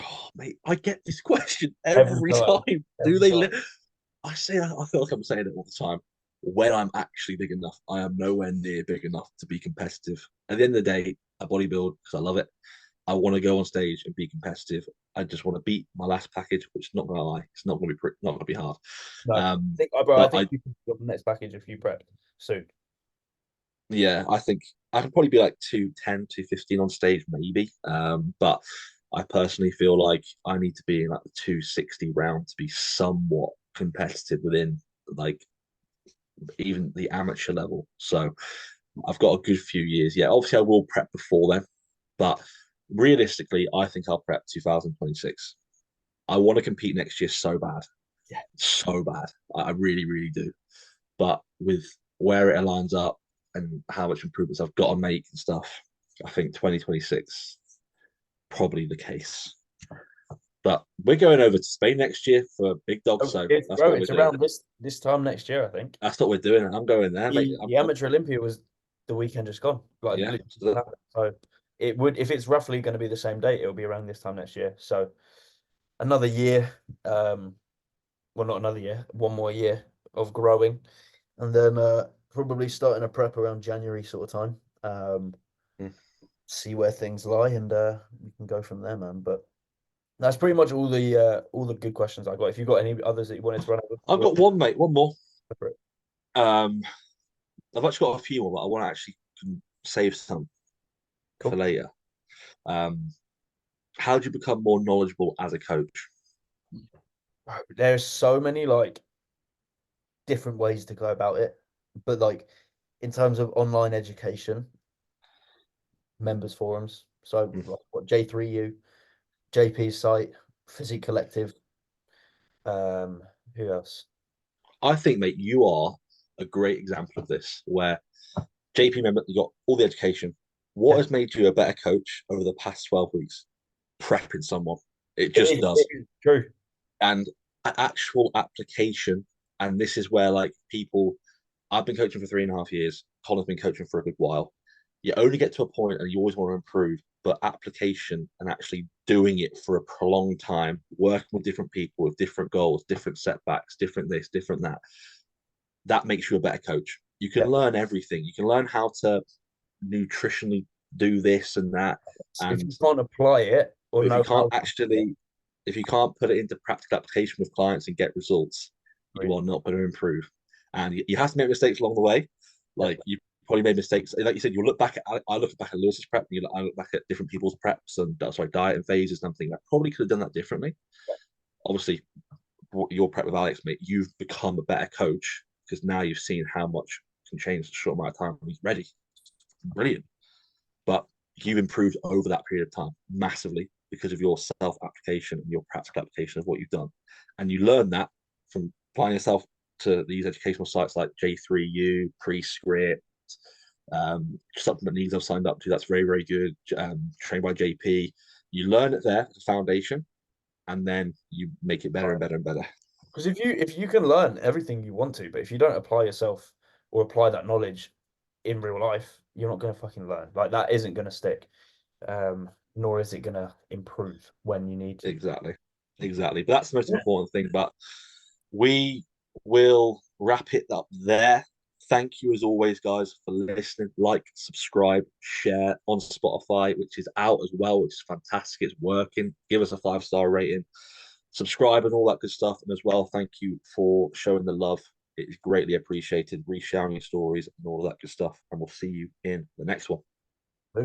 S1: Oh, mate, I get this question
S2: Every
S1: every
S2: time.
S1: time.
S2: Every time.
S1: I say I feel like I'm saying it all the time. When I'm actually big enough, I am nowhere near big enough to be competitive. At the end of the day, I bodybuild because I love it. I want to go on stage and be competitive. I just want to beat my last package, which, not gonna lie, it's not gonna be not gonna be hard.
S2: No, bro, I think you can get the next package if you prep soon.
S1: Yeah, I think I could probably be like 210, 215 on stage, maybe. But I personally feel like I need to be in like the 260 round to be somewhat competitive within like even the amateur level. So I've got a good few years. Yeah, obviously I will prep before then, but realistically, I think I'll prep 2026. I want to compete next year so bad.
S2: Yeah.
S1: So bad. I really, really do. But with where it aligns up and how much improvements I've got to make and stuff, I think 2026 probably the case. But we're going over to Spain next year for Big Dog, so
S2: It's,
S1: that's
S2: bro,
S1: what we're
S2: it's
S1: doing.
S2: around this time next year, I think.
S1: That's what we're doing. I'm going there, mate.
S2: The Amateur Olympia was the weekend just gone. Like,
S1: Yeah.
S2: so it would, if it's roughly going to be the same date, it'll be around this time next year. So another year, well, not another year, one more year of growing, and then probably starting a prep around January sort of time. See where things lie, and we can go from there, man. But that's pretty much all the good questions I got. If you've got any others that you wanted to run over,
S1: I've got one, mate. One more.
S2: go for it.
S1: I've actually got a few more, but I want to actually save some
S2: Cool.
S1: for later. How do you become more knowledgeable as a coach?
S2: There's so many like different ways to go about it, but like in terms of online education, members forums. So like, what J3U, JP's site, Physique Collective. Who else?
S1: I think, mate, you are a great example of this, where JP member, you got all the education. What has made you a better coach over the past 12 weeks? Prepping someone. It just does.
S2: It is true.
S1: And actual application, and this is where like people I've been coaching for 3.5 years. Colin's been coaching for a good while. You only get to a point and you always want to improve, but application and actually doing it for a prolonged time, working with different people with different goals, different setbacks, different this, different that, that makes you a better coach. You can learn everything. You can learn how to nutritionally do this and that.
S2: If
S1: And
S2: you can't apply it or
S1: if you
S2: know
S1: can't
S2: how
S1: actually, if you can't put it into practical application with clients and get results, you are not going to improve. And you have to make mistakes along the way. Like you probably made mistakes. Like you said, you look back at, I look back at Lewis's prep, and I look back at different people's preps and sorry, diet and phases and everything. I probably could have done that differently. Obviously, your prep with Alex, mate, you've become a better coach because now you've seen how much can change in a short amount of time when he's ready. Brilliant. But you've improved over that period of time massively because of your self application and your practical application of what you've done. And you learn that from applying yourself to these educational sites like J3U, Prescript, supplement leagues I've signed up to. That's very, very good. Trained by JP. You learn it there as a foundation, and then you make it better and better and better.
S2: Because if you can learn everything you want to, but if you don't apply yourself or apply that knowledge in real life, you're not going to fucking learn. Like that isn't going to stick, nor is it going to improve when you need to.
S1: Exactly. But that's the most important thing. But we will wrap it up there. Thank you as always, guys, for listening. Like, subscribe, share on Spotify, which is out as well, which is fantastic. It's working. Give us a 5-star rating. Subscribe and all that good stuff. And as well, thank you for showing the love. It is greatly appreciated. Resharing your stories and all of that good stuff. And we'll see you in the next one.